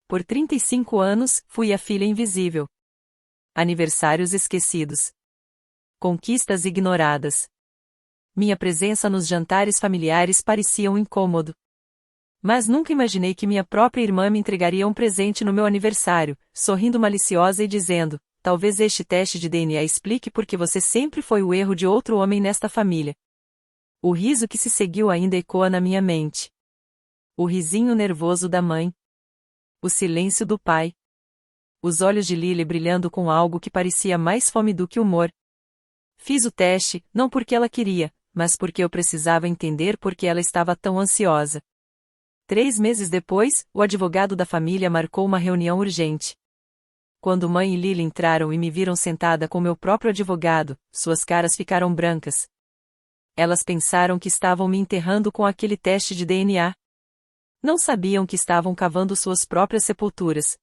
por 35 anos, fui a filha invisível. Aniversários esquecidos. Conquistas ignoradas. Minha presença nos jantares familiares parecia um incômodo. Mas nunca imaginei que minha própria irmã me entregaria um presente no meu aniversário, sorrindo maliciosa e dizendo: talvez este teste de DNA explique por que você sempre foi o erro de outro homem nesta família. O riso que se seguiu ainda ecoa na minha mente. O risinho nervoso da mãe. O silêncio do pai. Os olhos de Lily brilhando com algo que parecia mais fome do que humor. Fiz o teste, não porque ela queria, mas porque eu precisava entender por que ela estava tão ansiosa. 3 meses depois, o advogado da família marcou uma reunião urgente. Quando mãe e Lily entraram e me viram sentada com meu próprio advogado, suas caras ficaram brancas. Elas pensaram que estavam me enterrando com aquele teste de DNA. Não sabiam que estavam cavando suas próprias sepulturas.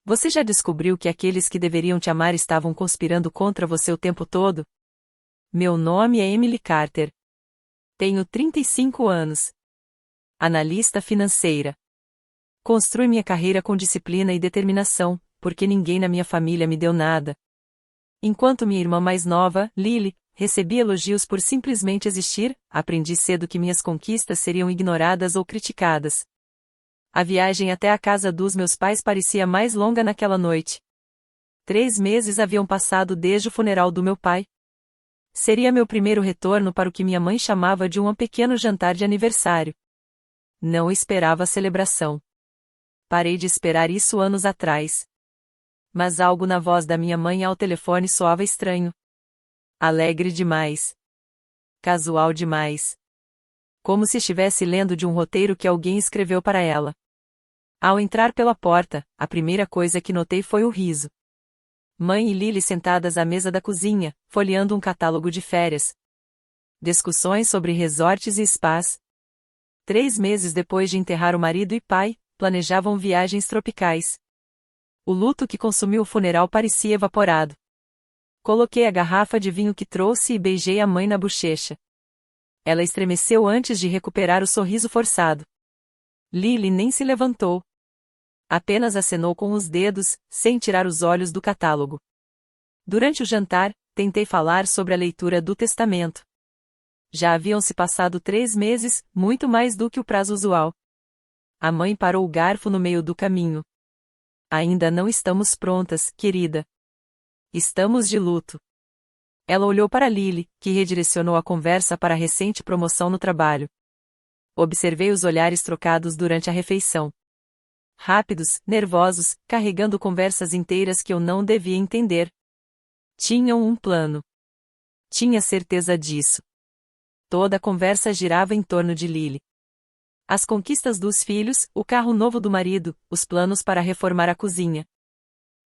Você já descobriu que aqueles que deveriam te amar estavam conspirando contra você o tempo todo? Meu nome é Emily Carter. Tenho 35 anos. Analista financeira. Construí minha carreira com disciplina e determinação, porque ninguém na minha família me deu nada. Enquanto minha irmã mais nova, Lily, recebia elogios por simplesmente existir, aprendi cedo que minhas conquistas seriam ignoradas ou criticadas. A viagem até a casa dos meus pais parecia mais longa naquela noite. 3 meses haviam passado desde o funeral do meu pai. Seria meu primeiro retorno para o que minha mãe chamava de um pequeno jantar de aniversário. Não esperava a celebração. Parei de esperar isso anos atrás. Mas algo na voz da minha mãe ao telefone soava estranho. Alegre demais. Casual demais. Como se estivesse lendo de um roteiro que alguém escreveu para ela. Ao entrar pela porta, a primeira coisa que notei foi o riso. Mãe e Lily sentadas à mesa da cozinha, folheando um catálogo de férias. Discussões sobre resorts e spas. 3 meses depois de enterrar o marido e pai, planejavam viagens tropicais. O luto que consumiu o funeral parecia evaporado. Coloquei a garrafa de vinho que trouxe e beijei a mãe na bochecha. Ela estremeceu antes de recuperar o sorriso forçado. Lily nem se levantou. Apenas acenou com os dedos, sem tirar os olhos do catálogo. Durante o jantar, tentei falar sobre a leitura do testamento. Já haviam se passado 3 meses, muito mais do que o prazo usual. A mãe parou o garfo no meio do caminho. Ainda não estamos prontas, querida. Estamos de luto. Ela olhou para Lily, que redirecionou a conversa para a recente promoção no trabalho. Observei os olhares trocados durante a refeição. Rápidos, nervosos, carregando conversas inteiras que eu não devia entender. Tinham um plano. Tinha certeza disso. Toda a conversa girava em torno de Lily. As conquistas dos filhos, o carro novo do marido, os planos para reformar a cozinha.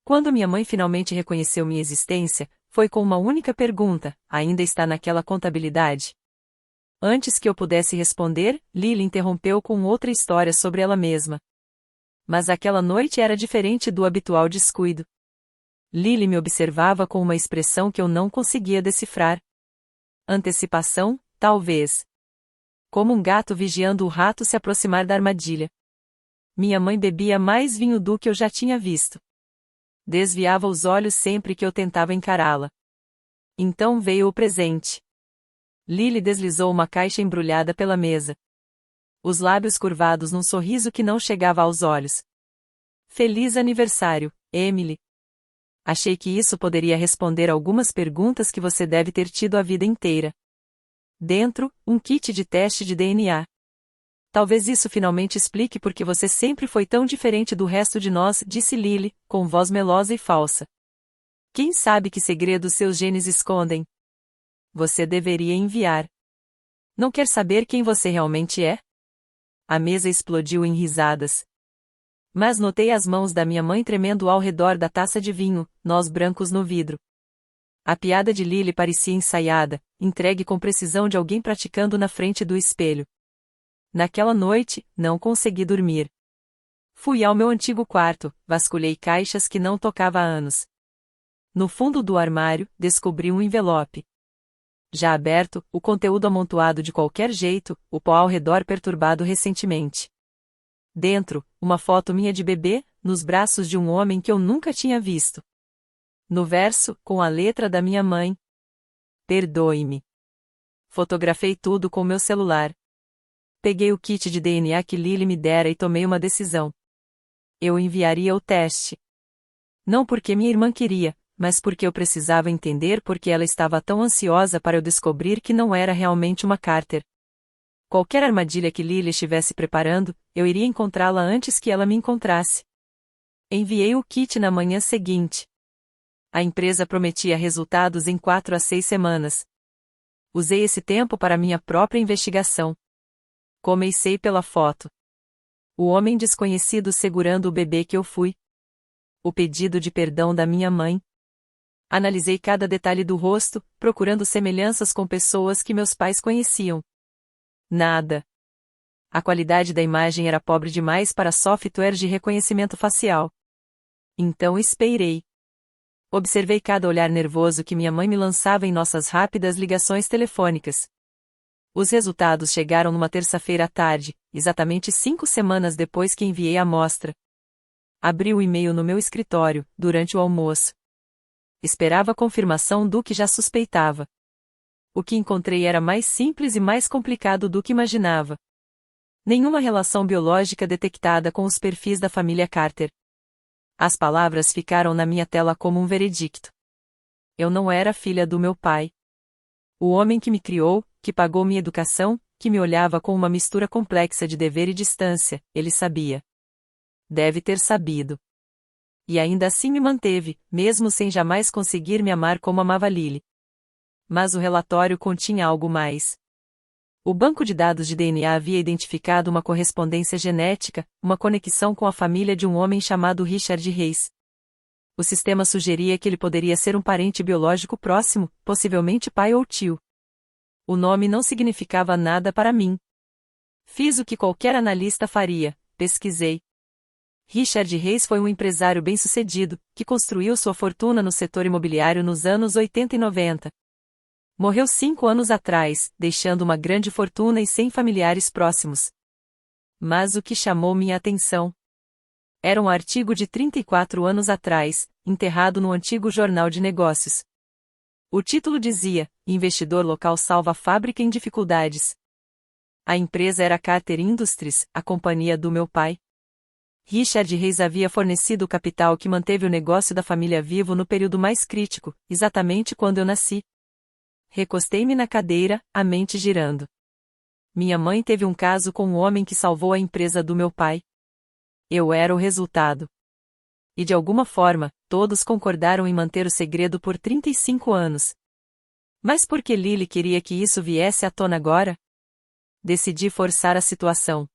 Quando minha mãe finalmente reconheceu minha existência, foi com uma única pergunta: ainda está naquela contabilidade? Antes que eu pudesse responder, Lily interrompeu com outra história sobre ela mesma. Mas aquela noite era diferente do habitual descuido. Lily me observava com uma expressão que eu não conseguia decifrar. Antecipação, talvez. Como um gato vigiando o rato se aproximar da armadilha. Minha mãe bebia mais vinho do que eu já tinha visto. Desviava os olhos sempre que eu tentava encará-la. Então veio o presente. Lily deslizou uma caixa embrulhada pela mesa. Os lábios curvados num sorriso que não chegava aos olhos. Feliz aniversário, Emily. Achei que isso poderia responder algumas perguntas que você deve ter tido a vida inteira. Dentro, um kit de teste de DNA. Talvez isso finalmente explique por que você sempre foi tão diferente do resto de nós, disse Lily, com voz melosa e falsa. Quem sabe que segredos seus genes escondem? Você deveria enviar. Não quer saber quem você realmente é? A mesa explodiu em risadas. Mas notei as mãos da minha mãe tremendo ao redor da taça de vinho, nós brancos no vidro. A piada de Lily parecia ensaiada, entregue com precisão de alguém praticando na frente do espelho. Naquela noite, não consegui dormir. Fui ao meu antigo quarto, vasculhei caixas que não tocava há anos. No fundo do armário, descobri um envelope. Já aberto, o conteúdo amontoado de qualquer jeito, o pó ao redor perturbado recentemente. Dentro, uma foto minha de bebê, nos braços de um homem que eu nunca tinha visto. No verso, com a letra da minha mãe. Perdoe-me. Fotografei tudo com meu celular. Peguei o kit de DNA que Lily me dera e tomei uma decisão. Eu enviaria o teste. Não porque minha irmã queria, mas porque eu precisava entender por que ela estava tão ansiosa para eu descobrir que não era realmente uma Carter. Qualquer armadilha que Lily estivesse preparando, eu iria encontrá-la antes que ela me encontrasse. Enviei o kit na manhã seguinte. A empresa prometia resultados em 4 a 6 semanas. Usei esse tempo para minha própria investigação. Comecei pela foto. O homem desconhecido segurando o bebê que eu fui. O pedido de perdão da minha mãe. Analisei cada detalhe do rosto, procurando semelhanças com pessoas que meus pais conheciam. Nada. A qualidade da imagem era pobre demais para software de reconhecimento facial. Então esperei. Observei cada olhar nervoso que minha mãe me lançava em nossas rápidas ligações telefônicas. Os resultados chegaram numa terça-feira à tarde, exatamente 5 semanas depois que enviei a amostra. Abri o e-mail no meu escritório, durante o almoço. Esperava a confirmação do que já suspeitava. O que encontrei era mais simples e mais complicado do que imaginava. Nenhuma relação biológica detectada com os perfis da família Carter. As palavras ficaram na minha tela como um veredicto. Eu não era filha do meu pai. O homem que me criou, que pagou minha educação, que me olhava com uma mistura complexa de dever e distância, ele sabia. Deve ter sabido. E ainda assim me manteve, mesmo sem jamais conseguir me amar como amava Lily. Mas o relatório continha algo mais. O banco de dados de DNA havia identificado uma correspondência genética, uma conexão com a família de um homem chamado Richard Reis. O sistema sugeria que ele poderia ser um parente biológico próximo, possivelmente pai ou tio. O nome não significava nada para mim. Fiz o que qualquer analista faria, pesquisei. Richard Reis foi um empresário bem-sucedido, que construiu sua fortuna no setor imobiliário nos anos 80 e 90. Morreu 5 anos atrás, deixando uma grande fortuna e sem familiares próximos. Mas o que chamou minha atenção era um artigo de 34 anos atrás, enterrado no antigo jornal de negócios. O título dizia: Investidor local salva fábrica em dificuldades. A empresa era Carter Industries, a companhia do meu pai. Richard Reis havia fornecido o capital que manteve o negócio da família vivo no período mais crítico, exatamente quando eu nasci. Recostei-me na cadeira, a mente girando. Minha mãe teve um caso com um homem que salvou a empresa do meu pai. Eu era o resultado. E de alguma forma, todos concordaram em manter o segredo por 35 anos. Mas por que Lily queria que isso viesse à tona agora? Decidi forçar a situação.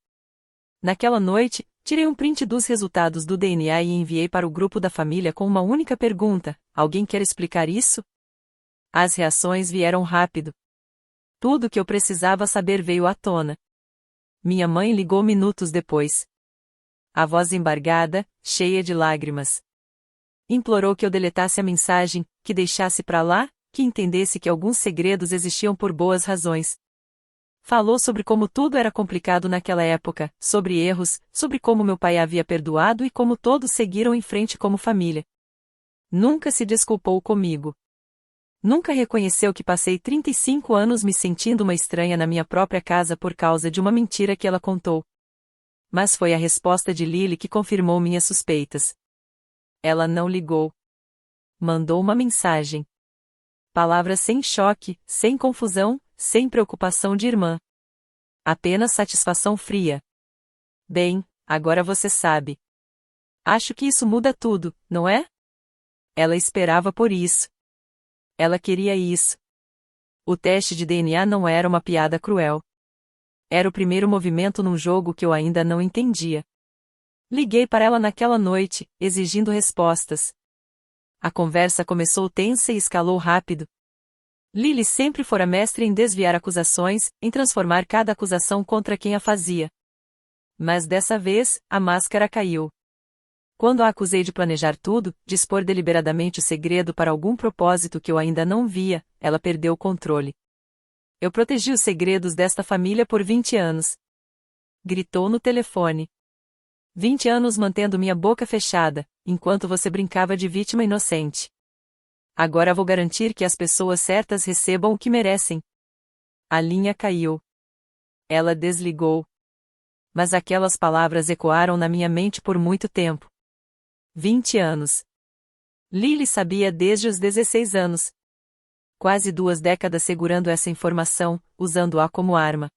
Naquela noite, tirei um print dos resultados do DNA e enviei para o grupo da família com uma única pergunta: alguém quer explicar isso? As reações vieram rápido. Tudo o que eu precisava saber veio à tona. Minha mãe ligou minutos depois. A voz embargada, cheia de lágrimas. Implorou que eu deletasse a mensagem, que deixasse pra lá, que entendesse que alguns segredos existiam por boas razões. Falou sobre como tudo era complicado naquela época, sobre erros, sobre como meu pai a havia perdoado e como todos seguiram em frente como família. Nunca se desculpou comigo. Nunca reconheceu que passei 35 anos me sentindo uma estranha na minha própria casa por causa de uma mentira que ela contou. Mas foi a resposta de Lily que confirmou minhas suspeitas. Ela não ligou. Mandou uma mensagem. Palavras sem choque, sem confusão, sem preocupação de irmã. Apenas satisfação fria. Bem, agora você sabe. Acho que isso muda tudo, não é? Ela esperava por isso. Ela queria isso. O teste de DNA não era uma piada cruel. Era o primeiro movimento num jogo que eu ainda não entendia. Liguei para ela naquela noite, exigindo respostas. A conversa começou tensa e escalou rápido. Lily sempre fora mestre em desviar acusações, em transformar cada acusação contra quem a fazia. Mas dessa vez, a máscara caiu. Quando a acusei de planejar tudo, de expor deliberadamente o segredo para algum propósito que eu ainda não via, ela perdeu o controle. Eu protegi os segredos desta família por 20 anos. Gritou no telefone. 20 anos mantendo minha boca fechada, enquanto você brincava de vítima inocente. Agora vou garantir que as pessoas certas recebam o que merecem. A linha caiu. Ela desligou. Mas aquelas palavras ecoaram na minha mente por muito tempo. 20 anos. Lily sabia desde os 16 anos. Quase 2 décadas segurando essa informação, usando-a como arma.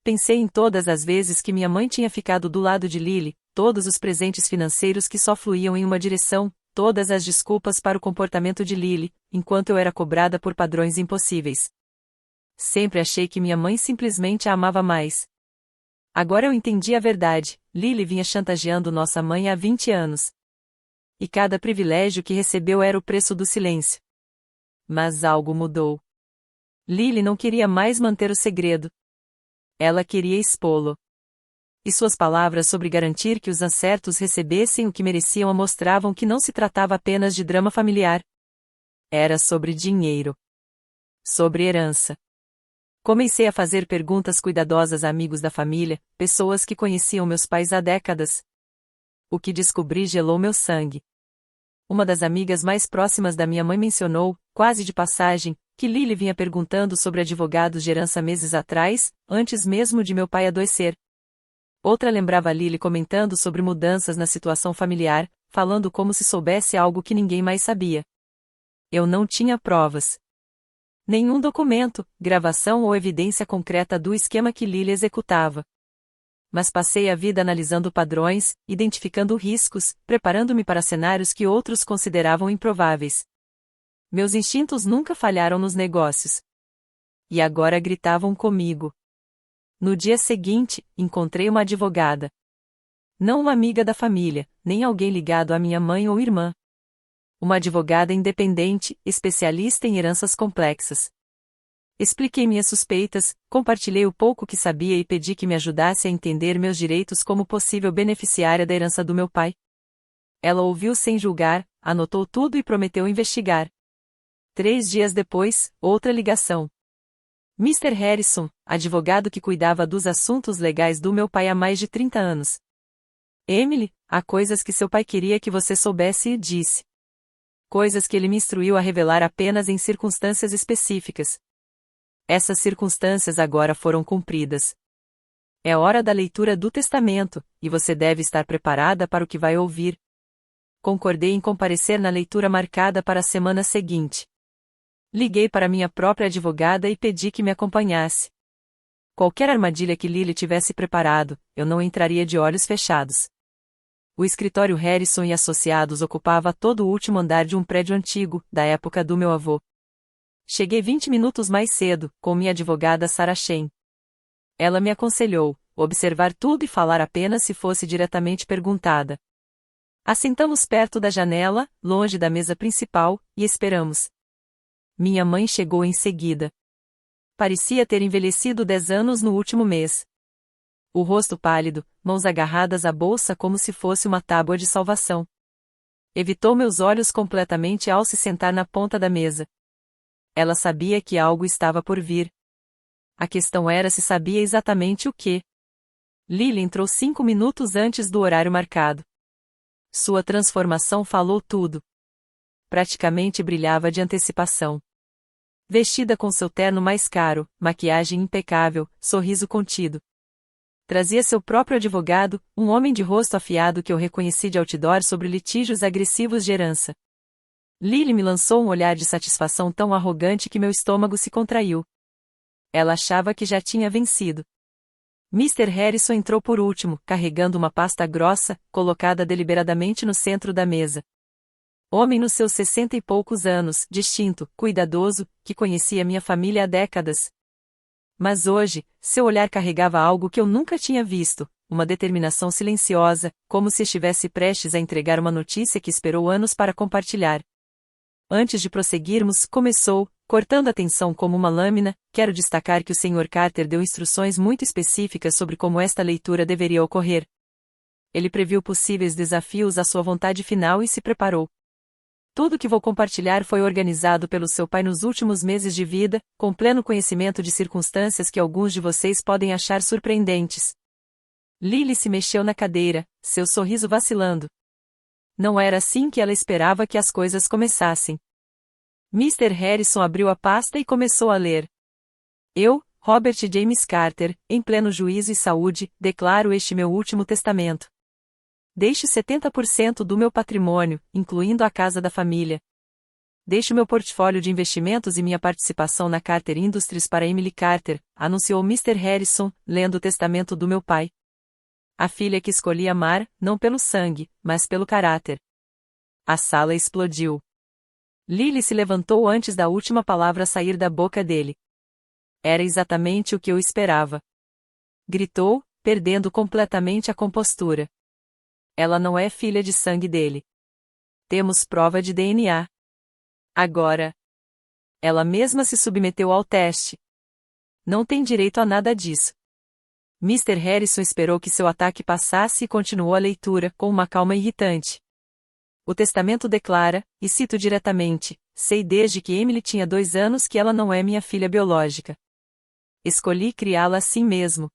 Pensei em todas as vezes que minha mãe tinha ficado do lado de Lily, todos os presentes financeiros que só fluíam em uma direção, todas as desculpas para o comportamento de Lily, enquanto eu era cobrada por padrões impossíveis. Sempre achei que minha mãe simplesmente a amava mais. Agora eu entendi a verdade, Lily vinha chantageando nossa mãe há 20 anos. E cada privilégio que recebeu era o preço do silêncio. Mas algo mudou. Lily não queria mais manter o segredo. Ela queria expô-lo. E suas palavras sobre garantir que os incertos recebessem o que mereciam mostravam que não se tratava apenas de drama familiar. Era sobre dinheiro. Sobre herança. Comecei a fazer perguntas cuidadosas a amigos da família, pessoas que conheciam meus pais há décadas. O que descobri gelou meu sangue. Uma das amigas mais próximas da minha mãe mencionou, quase de passagem, que Lily vinha perguntando sobre advogados de herança meses atrás, antes mesmo de meu pai adoecer. Outra lembrava Lily comentando sobre mudanças na situação familiar, falando como se soubesse algo que ninguém mais sabia. Eu não tinha provas. Nenhum documento, gravação ou evidência concreta do esquema que Lily executava. Mas passei a vida analisando padrões, identificando riscos, preparando-me para cenários que outros consideravam improváveis. Meus instintos nunca falharam nos negócios. E agora gritavam comigo. No dia seguinte, encontrei uma advogada. Não uma amiga da família, nem alguém ligado à minha mãe ou irmã. Uma advogada independente, especialista em heranças complexas. Expliquei minhas suspeitas, compartilhei o pouco que sabia e pedi que me ajudasse a entender meus direitos como possível beneficiária da herança do meu pai. Ela ouviu sem julgar, anotou tudo e prometeu investigar. 3 dias depois, outra ligação. Mr. Harrison, advogado que cuidava dos assuntos legais do meu pai há mais de 30 anos. Emily, há coisas que seu pai queria que você soubesse e disse. Coisas que ele me instruiu a revelar apenas em circunstâncias específicas. Essas circunstâncias agora foram cumpridas. É hora da leitura do testamento, e você deve estar preparada para o que vai ouvir. Concordei em comparecer na leitura marcada para a semana seguinte. Liguei para minha própria advogada e pedi que me acompanhasse. Qualquer armadilha que Lily tivesse preparado, eu não entraria de olhos fechados. O escritório Harrison e Associados ocupava todo o último andar de um prédio antigo, da época do meu avô. Cheguei 20 minutos mais cedo, com minha advogada Sarah Chen. Ela me aconselhou, observar tudo e falar apenas se fosse diretamente perguntada. Assentamos perto da janela, longe da mesa principal, e esperamos. Minha mãe chegou em seguida. Parecia ter envelhecido 10 anos no último mês. O rosto pálido, mãos agarradas à bolsa como se fosse uma tábua de salvação. Evitou meus olhos completamente ao se sentar na ponta da mesa. Ela sabia que algo estava por vir. A questão era se sabia exatamente o que. Lily entrou 5 minutos antes do horário marcado. Sua transformação falou tudo. Praticamente brilhava de antecipação. Vestida com seu terno mais caro, maquiagem impecável, sorriso contido. Trazia seu próprio advogado, um homem de rosto afiado que eu reconheci de outdoor sobre litígios agressivos de herança. Lily me lançou um olhar de satisfação tão arrogante que meu estômago se contraiu. Ela achava que já tinha vencido. Mr. Harrison entrou por último, carregando uma pasta grossa, colocada deliberadamente no centro da mesa. Homem nos seus 60 e poucos anos, distinto, cuidadoso, que conhecia minha família há décadas. Mas hoje, seu olhar carregava algo que eu nunca tinha visto, uma determinação silenciosa, como se estivesse prestes a entregar uma notícia que esperou anos para compartilhar. Antes de prosseguirmos, começou, cortando a tensão como uma lâmina, quero destacar que o Sr. Carter deu instruções muito específicas sobre como esta leitura deveria ocorrer. Ele previu possíveis desafios à sua vontade final e se preparou. Tudo que vou compartilhar foi organizado pelo seu pai nos últimos meses de vida, com pleno conhecimento de circunstâncias que alguns de vocês podem achar surpreendentes. Lily se mexeu na cadeira, seu sorriso vacilando. Não era assim que ela esperava que as coisas começassem. Mr. Harrison abriu a pasta e começou a ler. Eu, Robert James Carter, em pleno juízo e saúde, declaro este meu último testamento. Deixo 70% do meu patrimônio, incluindo a casa da família. Deixo meu portfólio de investimentos e minha participação na Carter Industries para Emily Carter, anunciou Mr. Harrison, lendo o testamento do meu pai. A filha que escolhi amar, não pelo sangue, mas pelo caráter. A sala explodiu. Lily se levantou antes da última palavra sair da boca dele. Era exatamente o que eu esperava. Gritou, perdendo completamente a compostura. Ela não é filha de sangue dele. Temos prova de DNA. Agora. Ela mesma se submeteu ao teste. Não tem direito a nada disso. Mr. Harrison esperou que seu ataque passasse e continuou a leitura, com uma calma irritante. O testamento declara, e cito diretamente, sei desde que Emily tinha 2 anos que ela não é minha filha biológica. Escolhi criá-la assim mesmo.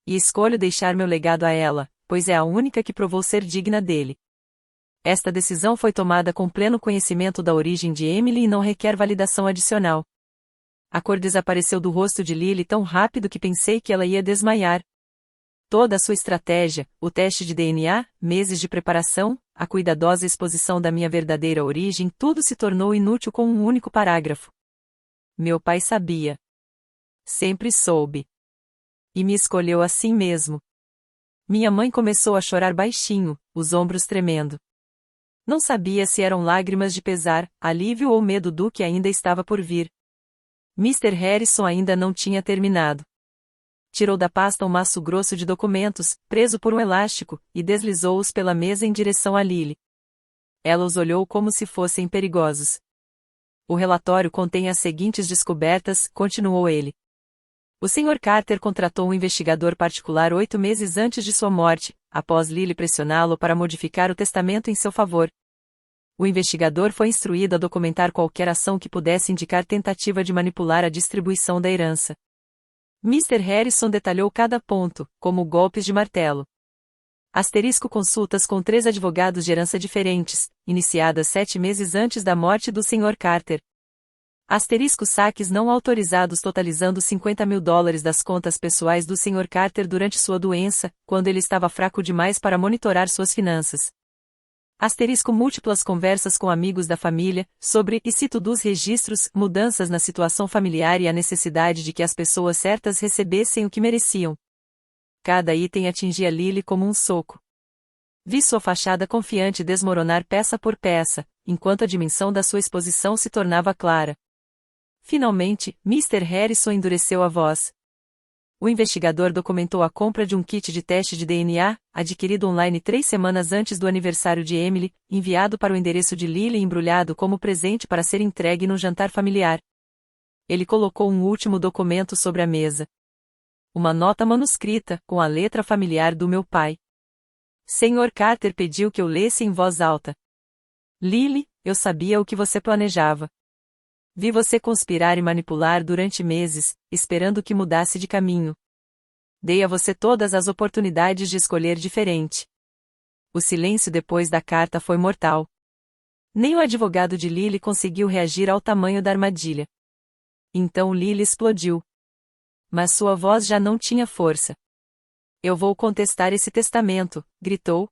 E escolho deixar meu legado a ela, pois é a única que provou ser digna dele. Esta decisão foi tomada com pleno conhecimento da origem de Emily e não requer validação adicional. A cor desapareceu do rosto de Lily tão rápido que pensei que ela ia desmaiar. Toda a sua estratégia, o teste de DNA, meses de preparação, a cuidadosa exposição da minha verdadeira origem, tudo se tornou inútil com um único parágrafo. Meu pai sabia. Sempre soube. E me escolheu assim mesmo. Minha mãe começou a chorar baixinho, os ombros tremendo. Não sabia se eram lágrimas de pesar, alívio ou medo do que ainda estava por vir. Mr. Harrison ainda não tinha terminado. Tirou da pasta um maço grosso de documentos, preso por um elástico, e deslizou-os pela mesa em direção a Lily. Ela os olhou como se fossem perigosos. O relatório contém as seguintes descobertas, continuou ele. O Sr. Carter contratou um investigador particular 8 meses antes de sua morte, após Lily pressioná-lo para modificar o testamento em seu favor. O investigador foi instruído a documentar qualquer ação que pudesse indicar tentativa de manipular a distribuição da herança. Mr. Harrison detalhou cada ponto, como golpes de martelo. Asterisco consultas com 3 advogados de herança diferentes, iniciadas 7 meses antes da morte do Sr. Carter. Asterisco saques não autorizados totalizando $50.000 das contas pessoais do Sr. Carter durante sua doença, quando ele estava fraco demais para monitorar suas finanças. Asterisco múltiplas conversas com amigos da família, sobre, e cito dos registros, mudanças na situação familiar e a necessidade de que as pessoas certas recebessem o que mereciam. Cada item atingia Lily como um soco. Vi sua fachada confiante desmoronar peça por peça, enquanto a dimensão da sua exposição se tornava clara. Finalmente, Mr. Harrison endureceu a voz. O investigador documentou a compra de um kit de teste de DNA, adquirido online 3 semanas antes do aniversário de Emily, enviado para o endereço de Lily e embrulhado como presente para ser entregue num jantar familiar. Ele colocou um último documento sobre a mesa. Uma nota manuscrita, com a letra familiar do meu pai. Sr. Carter pediu que eu lesse em voz alta. Lily, eu sabia o que você planejava. Vi você conspirar e manipular durante meses, esperando que mudasse de caminho. Dei a você todas as oportunidades de escolher diferente. O silêncio depois da carta foi mortal. Nem o advogado de Lily conseguiu reagir ao tamanho da armadilha. Então Lily explodiu. Mas sua voz já não tinha força. Eu vou contestar esse testamento, gritou.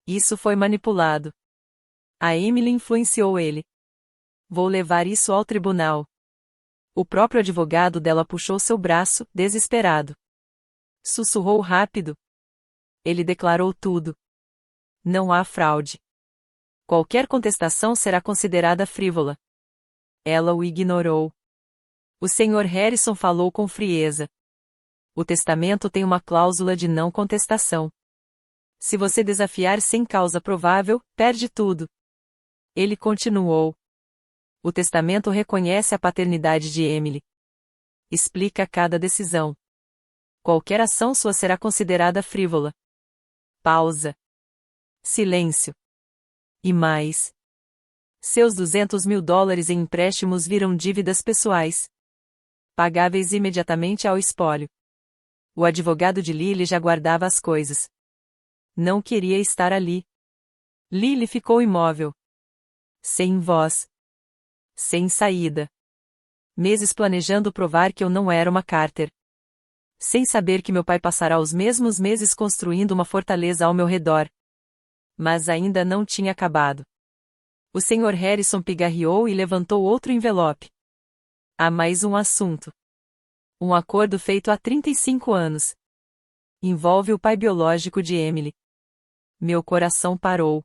Isso foi manipulado. A Emily influenciou ele. Vou levar isso ao tribunal. O próprio advogado dela puxou seu braço, desesperado. Sussurrou rápido. Ele declarou tudo. Não há fraude. Qualquer contestação será considerada frívola. Ela o ignorou. O Sr. Harrison falou com frieza. O testamento tem uma cláusula de não contestação. Se você desafiar sem causa provável, perde tudo. Ele continuou. O testamento reconhece a paternidade de Emily. Explica cada decisão. Qualquer ação sua será considerada frívola. Pausa. Silêncio. E mais. Seus $200.000 em empréstimos viram dívidas pessoais, pagáveis imediatamente ao espólio. O advogado de Lily já guardava as coisas. Não queria estar ali. Lily ficou imóvel. Sem voz. Sem saída. Meses planejando provar que eu não era uma Carter. Sem saber que meu pai passará os mesmos meses construindo uma fortaleza ao meu redor. Mas ainda não tinha acabado. O Sr. Harrison pigarreou e levantou outro envelope. Há mais um assunto. Um acordo feito há 35 anos. Envolve o pai biológico de Emily. Meu coração parou.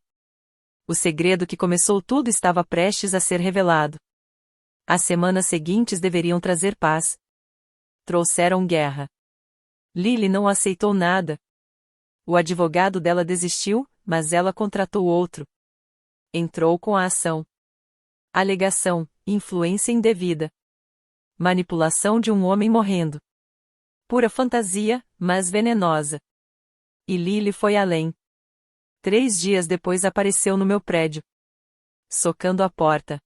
O segredo que começou tudo estava prestes a ser revelado. As semanas seguintes deveriam trazer paz. Trouxeram guerra. Lily não aceitou nada. O advogado dela desistiu, mas ela contratou outro. Entrou com a ação. Alegação: influência indevida. Manipulação de um homem morrendo. Pura fantasia, mas venenosa. E Lily foi além. 3 dias depois apareceu no meu prédio. Socando a porta.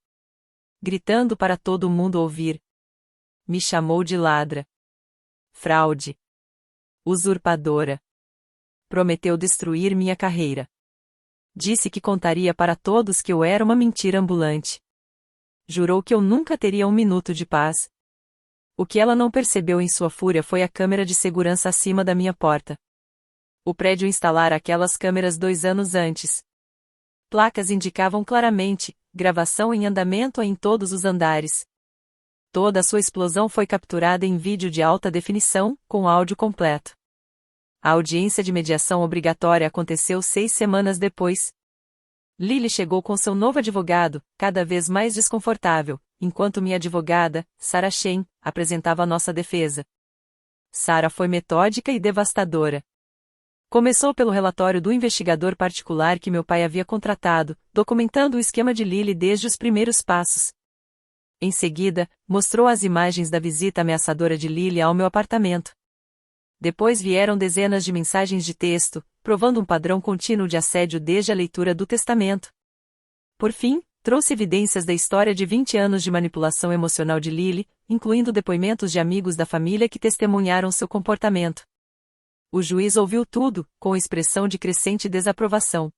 Gritando para todo mundo ouvir. Me chamou de ladra. Fraude. Usurpadora. Prometeu destruir minha carreira. Disse que contaria para todos que eu era uma mentira ambulante. Jurou que eu nunca teria um minuto de paz. O que ela não percebeu em sua fúria foi a câmera de segurança acima da minha porta. O prédio instalara aquelas câmeras 2 anos antes. Placas indicavam claramente: gravação em andamento em todos os andares. Toda a sua explosão foi capturada em vídeo de alta definição, com áudio completo. A audiência de mediação obrigatória aconteceu 6 semanas depois. Lily chegou com seu novo advogado, cada vez mais desconfortável, enquanto minha advogada, Sarah Shane, apresentava a nossa defesa. Sarah foi metódica e devastadora. Começou pelo relatório do investigador particular que meu pai havia contratado, documentando o esquema de Lily desde os primeiros passos. Em seguida, mostrou as imagens da visita ameaçadora de Lily ao meu apartamento. Depois vieram dezenas de mensagens de texto, provando um padrão contínuo de assédio desde a leitura do testamento. Por fim, trouxe evidências da história de 20 anos de manipulação emocional de Lily, incluindo depoimentos de amigos da família que testemunharam seu comportamento. O juiz ouviu tudo, com expressão de crescente desaprovação.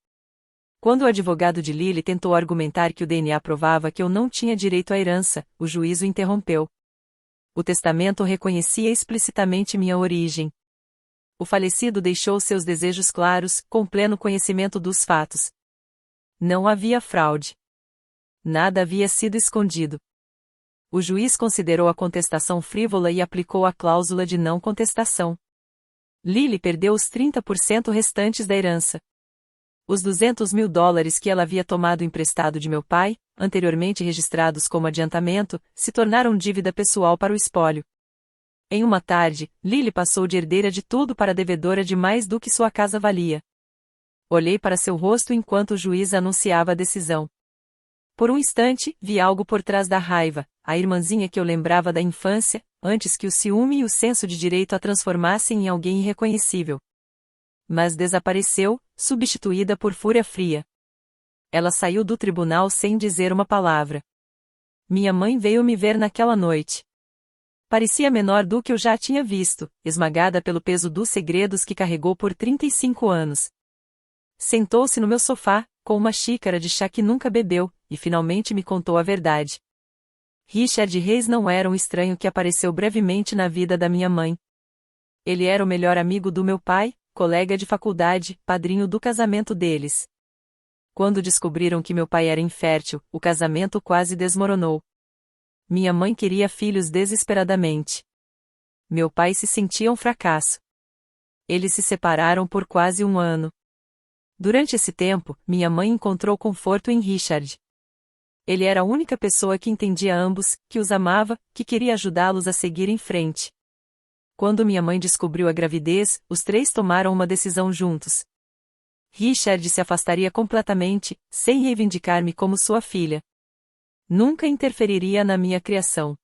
Quando o advogado de Lily tentou argumentar que o DNA provava que eu não tinha direito à herança, o juiz o interrompeu. O testamento reconhecia explicitamente minha origem. O falecido deixou seus desejos claros, com pleno conhecimento dos fatos. Não havia fraude. Nada havia sido escondido. O juiz considerou a contestação frívola e aplicou a cláusula de não contestação. Lily perdeu os 30% restantes da herança. Os $200 mil que ela havia tomado emprestado de meu pai, anteriormente registrados como adiantamento, se tornaram dívida pessoal para o espólio. Em uma tarde, Lily passou de herdeira de tudo para devedora de mais do que sua casa valia. Olhei para seu rosto enquanto o juiz anunciava a decisão. Por um instante, vi algo por trás da raiva, a irmãzinha que eu lembrava da infância, antes que o ciúme e o senso de direito a transformassem em alguém irreconhecível. Mas desapareceu, substituída por fúria fria. Ela saiu do tribunal sem dizer uma palavra. Minha mãe veio me ver naquela noite. Parecia menor do que eu já tinha visto, esmagada pelo peso dos segredos que carregou por 35 anos. Sentou-se no meu sofá, com uma xícara de chá que nunca bebeu, e finalmente me contou a verdade. Richard Reis não era um estranho que apareceu brevemente na vida da minha mãe. Ele era o melhor amigo do meu pai, colega de faculdade, padrinho do casamento deles. Quando descobriram que meu pai era infértil, o casamento quase desmoronou. Minha mãe queria filhos desesperadamente. Meu pai se sentia um fracasso. Eles se separaram por quase 1 ano. Durante esse tempo, minha mãe encontrou conforto em Richard. Ele era a única pessoa que entendia ambos, que os amava, que queria ajudá-los a seguir em frente. Quando minha mãe descobriu a gravidez, os 3 tomaram uma decisão juntos. Richard se afastaria completamente, sem reivindicar-me como sua filha. Nunca interferiria na minha criação.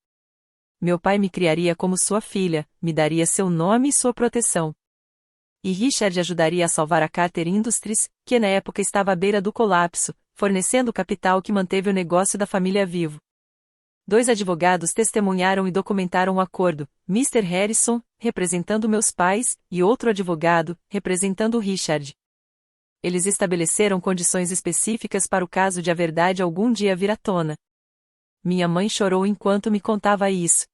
Meu pai me criaria como sua filha, me daria seu nome e sua proteção. E Richard ajudaria a salvar a Carter Industries, que na época estava à beira do colapso, fornecendo o capital que manteve o negócio da família vivo. 2 advogados testemunharam e documentaram o acordo, Mr. Harrison, representando meus pais, e outro advogado, representando Richard. Eles estabeleceram condições específicas para o caso de a verdade algum dia vir à tona. Minha mãe chorou enquanto me contava isso.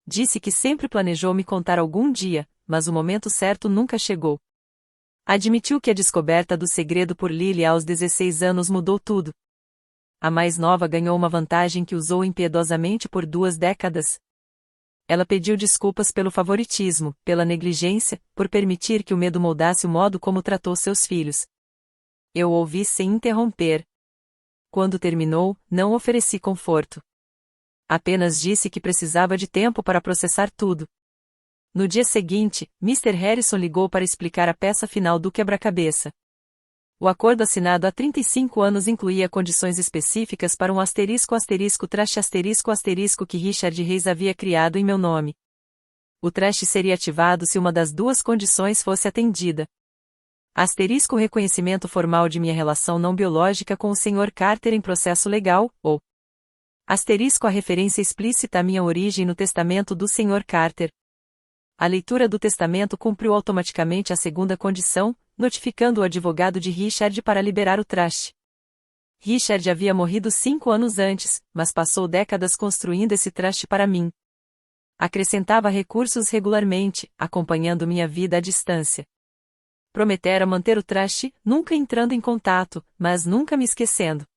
Disse que sempre planejou me contar algum dia, mas o momento certo nunca chegou. Admitiu que a descoberta do segredo por Lily aos 16 anos mudou tudo. A mais nova ganhou uma vantagem que usou impiedosamente por 2 décadas. Ela pediu desculpas pelo favoritismo, pela negligência, por permitir que o medo moldasse o modo como tratou seus filhos. Eu ouvi sem interromper. Quando terminou, não ofereci conforto. Apenas disse que precisava de tempo para processar tudo. No dia seguinte, Mr. Harrison ligou para explicar a peça final do quebra-cabeça. O acordo assinado há 35 anos incluía condições específicas para um ***trash** que Richard Reis havia criado em meu nome. O trash seria ativado se uma das 2 condições fosse atendida. ***reconhecimento formal de minha relação não biológica com o Sr. Carter em processo legal, ou ***a referência explícita à minha origem no testamento do Sr. Carter. A leitura do testamento cumpriu automaticamente a 2ª condição, notificando o advogado de Richard para liberar o trash. Richard havia morrido 5 anos antes, mas passou décadas construindo esse trash para mim. Acrescentava recursos regularmente, acompanhando minha vida à distância. Prometera manter o trash, nunca entrando em contato, mas nunca me esquecendo.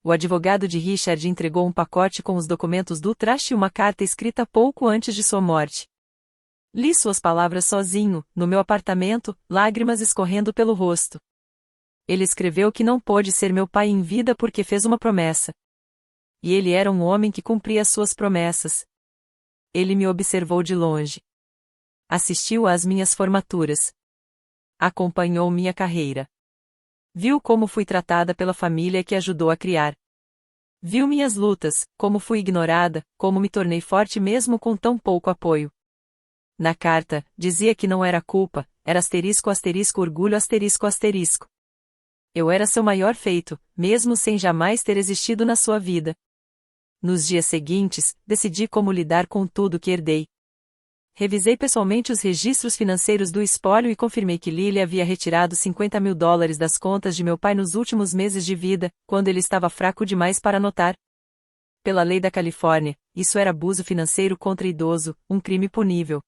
O advogado de Richard entregou um pacote com os documentos do trash e uma carta escrita pouco antes de sua morte. Li suas palavras sozinho, no meu apartamento, lágrimas escorrendo pelo rosto. Ele escreveu que não pôde ser meu pai em vida porque fez uma promessa. E ele era um homem que cumpria suas promessas. Ele me observou de longe. Assistiu às minhas formaturas. Acompanhou minha carreira. Viu como fui tratada pela família que ajudou a criar. Viu minhas lutas, como fui ignorada, como me tornei forte mesmo com tão pouco apoio. Na carta, dizia que não era culpa, era ***orgulho***. Eu era seu maior feito, mesmo sem jamais ter existido na sua vida. Nos dias seguintes, decidi como lidar com tudo que herdei. Revisei pessoalmente os registros financeiros do espólio e confirmei que Lily havia retirado $50.000 das contas de meu pai nos últimos meses de vida, quando ele estava fraco demais para notar. Pela lei da Califórnia, isso era abuso financeiro contra idoso, um crime punível.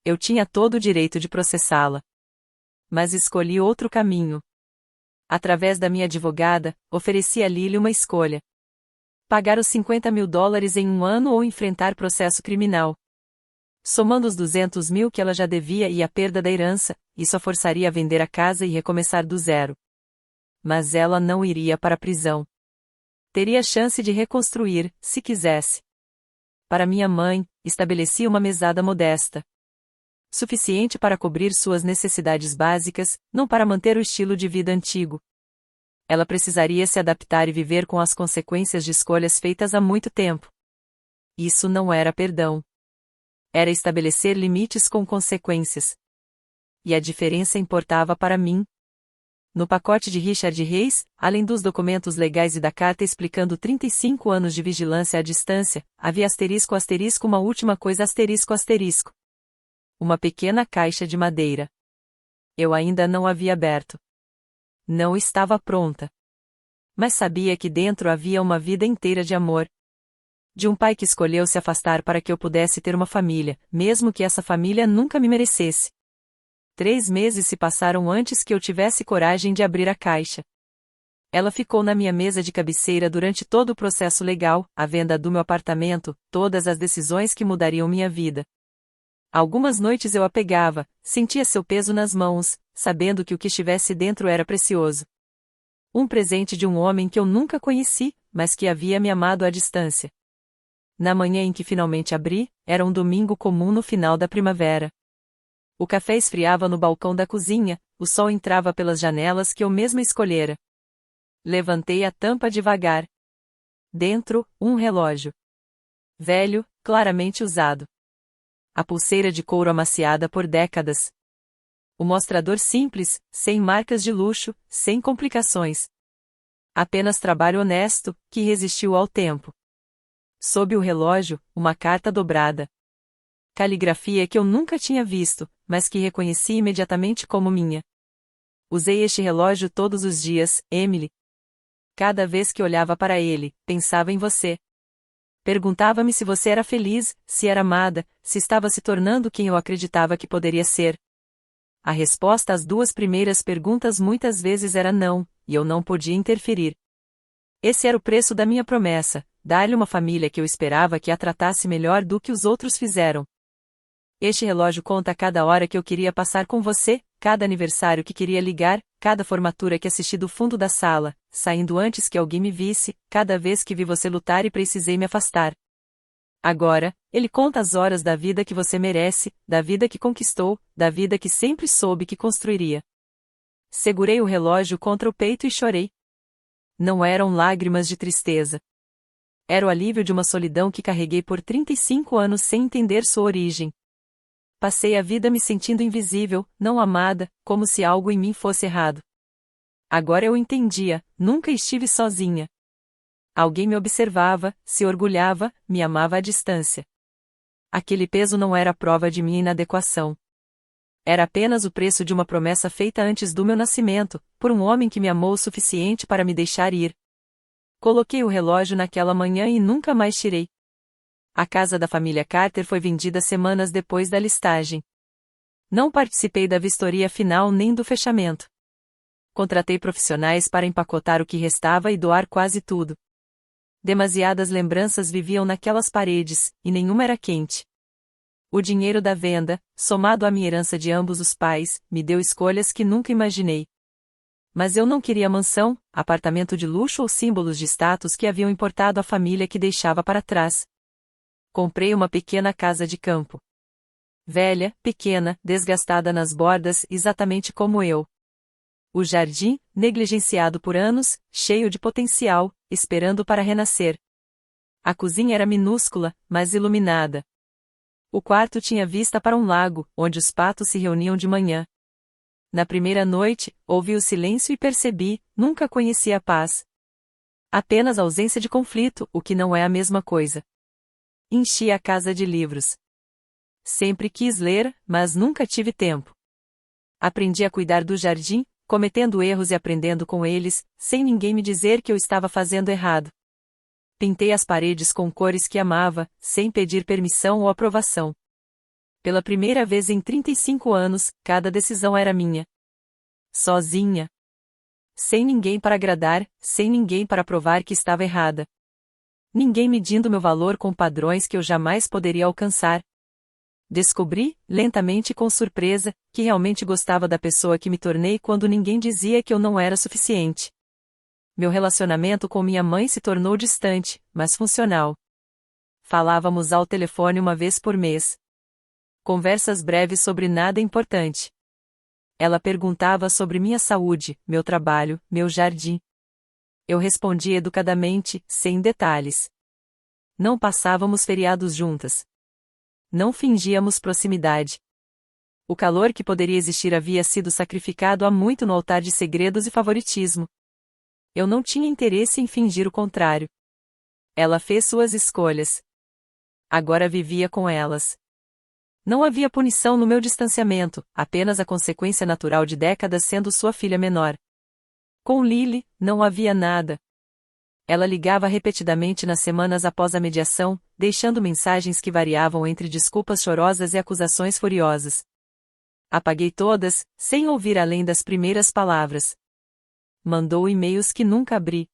Eu tinha todo o direito de processá-la. Mas escolhi outro caminho. Através da minha advogada, ofereci a Lily uma escolha. Pagar os $50.000 em um ano ou enfrentar processo criminal. Somando os 200.000 que ela já devia e a perda da herança, isso a forçaria a vender a casa e recomeçar do zero. Mas ela não iria para a prisão. Teria chance de reconstruir, se quisesse. Para minha mãe, estabeleci uma mesada modesta. Suficiente para cobrir suas necessidades básicas, não para manter o estilo de vida antigo. Ela precisaria se adaptar e viver com as consequências de escolhas feitas há muito tempo. Isso não era perdão. Era estabelecer limites com consequências. E a diferença importava para mim. No pacote de Richard Reis, além dos documentos legais e da carta explicando 35 anos de vigilância à distância, havia uma última coisa uma pequena caixa de madeira. Eu ainda não havia aberto. Não estava pronta. Mas sabia que dentro havia uma vida inteira de amor. De um pai que escolheu se afastar para que eu pudesse ter uma família, mesmo que essa família nunca me merecesse. 3 meses se passaram antes que eu tivesse coragem de abrir a caixa. Ela ficou na minha mesa de cabeceira durante todo o processo legal, a venda do meu apartamento, todas as decisões que mudariam minha vida. Algumas noites eu a pegava, sentia seu peso nas mãos, sabendo que o que estivesse dentro era precioso. Um presente de um homem que eu nunca conheci, mas que havia me amado à distância. Na manhã em que finalmente abri, era um domingo comum no final da primavera. O café esfriava no balcão da cozinha, o sol entrava pelas janelas que eu mesma escolhera. Levantei a tampa devagar. Dentro, um relógio. Velho, claramente usado. A pulseira de couro amaciada por décadas. O mostrador simples, sem marcas de luxo, sem complicações. Apenas trabalho honesto, que resistiu ao tempo. Sob o relógio, uma carta dobrada. Caligrafia que eu nunca tinha visto, mas que reconheci imediatamente como minha. Usei este relógio todos os dias, Emily. Cada vez que olhava para ele, pensava em você. Perguntava-me se você era feliz, se era amada, se estava se tornando quem eu acreditava que poderia ser. A resposta às duas primeiras perguntas muitas vezes era não, e eu não podia interferir. Esse era o preço da minha promessa, dar-lhe uma família que eu esperava que a tratasse melhor do que os outros fizeram. Este relógio conta cada hora que eu queria passar com você, cada aniversário que queria ligar, cada formatura que assisti do fundo da sala, saindo antes que alguém me visse, cada vez que vi você lutar e precisei me afastar. Agora, ele conta as horas da vida que você merece, da vida que conquistou, da vida que sempre soube que construiria. Segurei o relógio contra o peito e chorei. Não eram lágrimas de tristeza. Era o alívio de uma solidão que carreguei por 35 anos sem entender sua origem. Passei a vida me sentindo invisível, não amada, como se algo em mim fosse errado. Agora eu entendia, nunca estive sozinha. Alguém me observava, se orgulhava, me amava à distância. Aquele peso não era prova de minha inadequação. Era apenas o preço de uma promessa feita antes do meu nascimento, por um homem que me amou o suficiente para me deixar ir. Coloquei o relógio naquela manhã e nunca mais tirei. A casa da família Carter foi vendida semanas depois da listagem. Não participei da vistoria final nem do fechamento. Contratei profissionais para empacotar o que restava e doar quase tudo. Demasiadas lembranças viviam naquelas paredes, e nenhuma era quente. O dinheiro da venda, somado à minha herança de ambos os pais, me deu escolhas que nunca imaginei. Mas eu não queria mansão, apartamento de luxo ou símbolos de status que haviam importado a família que deixava para trás. Comprei uma pequena casa de campo. Velha, pequena, desgastada nas bordas, exatamente como eu. O jardim, negligenciado por anos, cheio de potencial, esperando para renascer. A cozinha era minúscula, mas iluminada. O quarto tinha vista para um lago, onde os patos se reuniam de manhã. Na primeira noite, ouvi o silêncio e percebi, nunca conheci a paz. Apenas ausência de conflito, o que não é a mesma coisa. Enchi a casa de livros. Sempre quis ler, mas nunca tive tempo. Aprendi a cuidar do jardim, cometendo erros e aprendendo com eles, sem ninguém me dizer que eu estava fazendo errado. Pintei as paredes com cores que amava, sem pedir permissão ou aprovação. Pela primeira vez em 35 anos, cada decisão era minha. Sozinha. Sem ninguém para agradar, sem ninguém para provar que estava errada. Ninguém medindo meu valor com padrões que eu jamais poderia alcançar. Descobri, lentamente e com surpresa, que realmente gostava da pessoa que me tornei quando ninguém dizia que eu não era suficiente. Meu relacionamento com minha mãe se tornou distante, mas funcional. Falávamos ao telefone uma vez por mês. Conversas breves sobre nada importante. Ela perguntava sobre minha saúde, meu trabalho, meu jardim. Eu respondia educadamente, sem detalhes. Não passávamos feriados juntas. Não fingíamos proximidade. O calor que poderia existir havia sido sacrificado há muito no altar de segredos e favoritismo. Eu não tinha interesse em fingir o contrário. Ela fez suas escolhas. Agora vivia com elas. Não havia punição no meu distanciamento, apenas a consequência natural de décadas sendo sua filha menor. Com Lily, não havia nada. Ela ligava repetidamente nas semanas após a mediação, deixando mensagens que variavam entre desculpas chorosas e acusações furiosas. Apaguei todas, sem ouvir além das primeiras palavras. Mandou e-mails que nunca abri.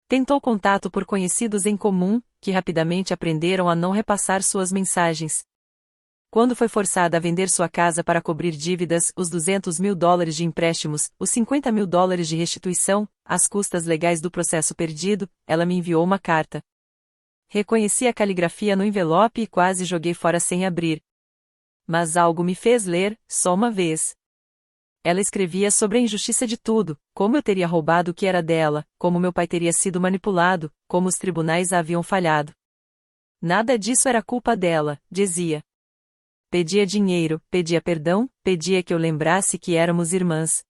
Tentou contato por conhecidos em comum, que rapidamente aprenderam a não repassar suas mensagens. Quando foi forçada a vender sua casa para cobrir dívidas, os $200.000 de empréstimos, os $50.000 de restituição, as custas legais do processo perdido, ela me enviou uma carta. Reconheci a caligrafia no envelope e quase joguei fora sem abrir. Mas algo me fez ler, só uma vez. Ela escrevia sobre a injustiça de tudo, como eu teria roubado o que era dela, como meu pai teria sido manipulado, como os tribunais a haviam falhado. Nada disso era culpa dela, dizia. Pedia dinheiro, pedia perdão, pedia que eu lembrasse que éramos irmãs.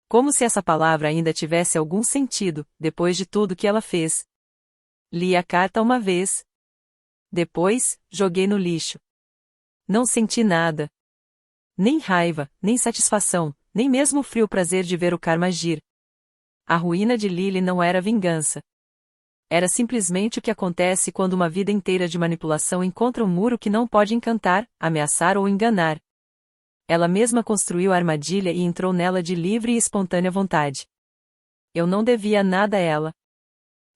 Como se essa palavra ainda tivesse algum sentido, depois de tudo que ela fez. Li a carta uma vez. Depois, joguei no lixo. Não senti nada. Nem raiva, nem satisfação, nem mesmo o frio prazer de ver o karma agir. A ruína de Lily não era vingança. Era simplesmente o que acontece quando uma vida inteira de manipulação encontra um muro que não pode encantar, ameaçar ou enganar. Ela mesma construiu a armadilha e entrou nela de livre e espontânea vontade. Eu não devia nada a ela.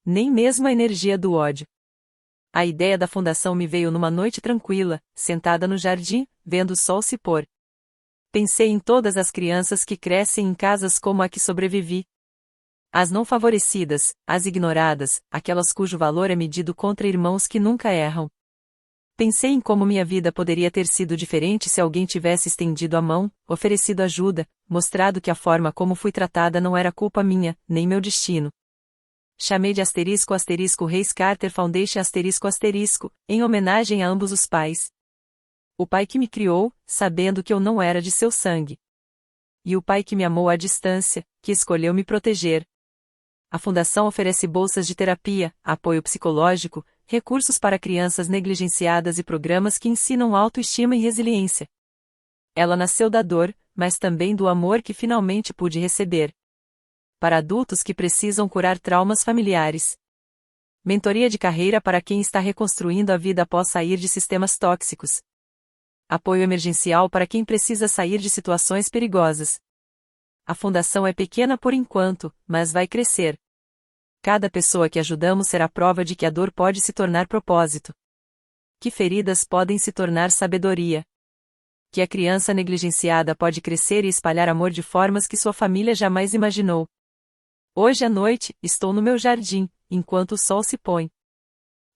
Nem mesmo a energia do ódio. A ideia da fundação me veio numa noite tranquila, sentada no jardim, vendo o sol se pôr. Pensei em todas as crianças que crescem em casas como a que sobrevivi. As não favorecidas, as ignoradas, aquelas cujo valor é medido contra irmãos que nunca erram. Pensei em como minha vida poderia ter sido diferente se alguém tivesse estendido a mão, oferecido ajuda, mostrado que a forma como fui tratada não era culpa minha, nem meu destino. Chamei de *Reis Carter Foundation em homenagem a ambos os pais. O pai que me criou, sabendo que eu não era de seu sangue. E o pai que me amou à distância, que escolheu me proteger. A Fundação oferece bolsas de terapia, apoio psicológico, recursos para crianças negligenciadas e programas que ensinam autoestima e resiliência. Ela nasceu da dor, mas também do amor que finalmente pude receber. Para adultos que precisam curar traumas familiares. Mentoria de carreira para quem está reconstruindo a vida após sair de sistemas tóxicos. Apoio emergencial para quem precisa sair de situações perigosas. A fundação é pequena por enquanto, mas vai crescer. Cada pessoa que ajudamos será prova de que a dor pode se tornar propósito. Que feridas podem se tornar sabedoria. Que a criança negligenciada pode crescer e espalhar amor de formas que sua família jamais imaginou. Hoje à noite, estou no meu jardim, enquanto o sol se põe.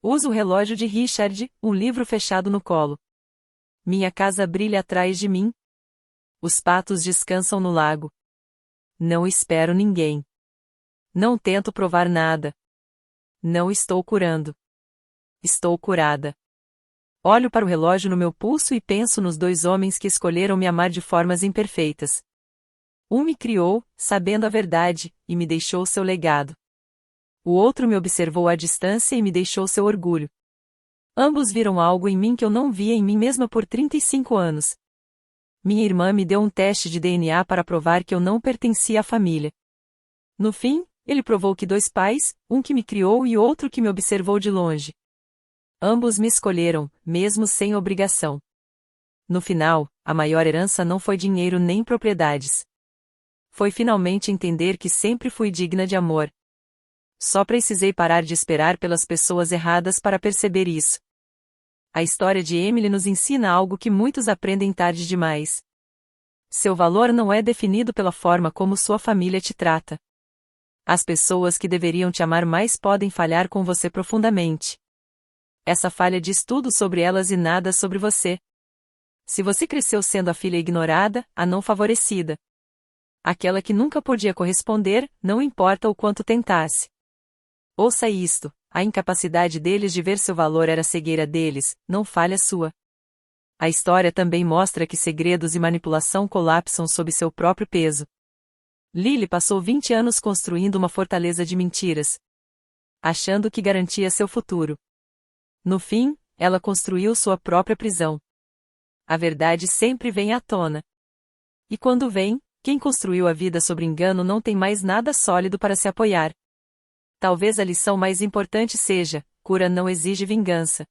Uso o relógio de Richard, um livro fechado no colo. Minha casa brilha atrás de mim. Os patos descansam no lago. Não espero ninguém. Não tento provar nada. Não estou curando. Estou curada. Olho para o relógio no meu pulso e penso nos dois homens que escolheram me amar de formas imperfeitas. Um me criou, sabendo a verdade, e me deixou seu legado. O outro me observou à distância e me deixou seu orgulho. Ambos viram algo em mim que eu não via em mim mesma por 35 anos. Minha irmã me deu um teste de DNA para provar que eu não pertencia à família. No fim, ele provou que dois pais, um que me criou e outro que me observou de longe. Ambos me escolheram, mesmo sem obrigação. No final, a maior herança não foi dinheiro nem propriedades. Foi finalmente entender que sempre fui digna de amor. Só precisei parar de esperar pelas pessoas erradas para perceber isso. A história de Emily nos ensina algo que muitos aprendem tarde demais. Seu valor não é definido pela forma como sua família te trata. As pessoas que deveriam te amar mais podem falhar com você profundamente. Essa falha diz tudo sobre elas e nada sobre você. Se você cresceu sendo a filha ignorada, a não favorecida, aquela que nunca podia corresponder, não importa o quanto tentasse. Ouça isto, a incapacidade deles de ver seu valor era a cegueira deles, não falha sua. A história também mostra que segredos e manipulação colapsam sob seu próprio peso. Lily passou 20 anos construindo uma fortaleza de mentiras, achando que garantia seu futuro. No fim, ela construiu sua própria prisão. A verdade sempre vem à tona. E quando vem, quem construiu a vida sobre engano não tem mais nada sólido para se apoiar. Talvez a lição mais importante seja: cura não exige vingança.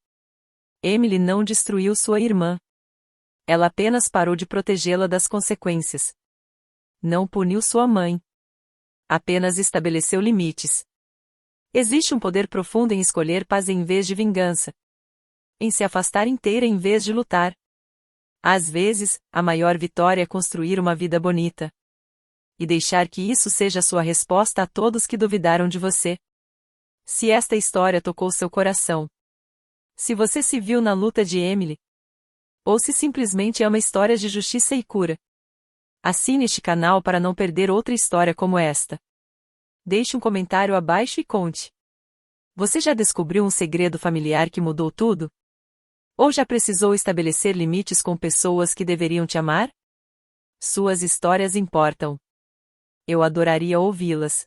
Emily não destruiu sua irmã. Ela apenas parou de protegê-la das consequências. Não puniu sua mãe. Apenas estabeleceu limites. Existe um poder profundo em escolher paz em vez de vingança. Em se afastar inteira em vez de lutar. Às vezes, a maior vitória é construir uma vida bonita. E deixar que isso seja sua resposta a todos que duvidaram de você. Se esta história tocou seu coração. Se você se viu na luta de Emily. Ou se simplesmente ama histórias de justiça e cura. Assine este canal para não perder outra história como esta. Deixe um comentário abaixo e conte. Você já descobriu um segredo familiar que mudou tudo? Ou já precisou estabelecer limites com pessoas que deveriam te amar? Suas histórias importam. Eu adoraria ouvi-las.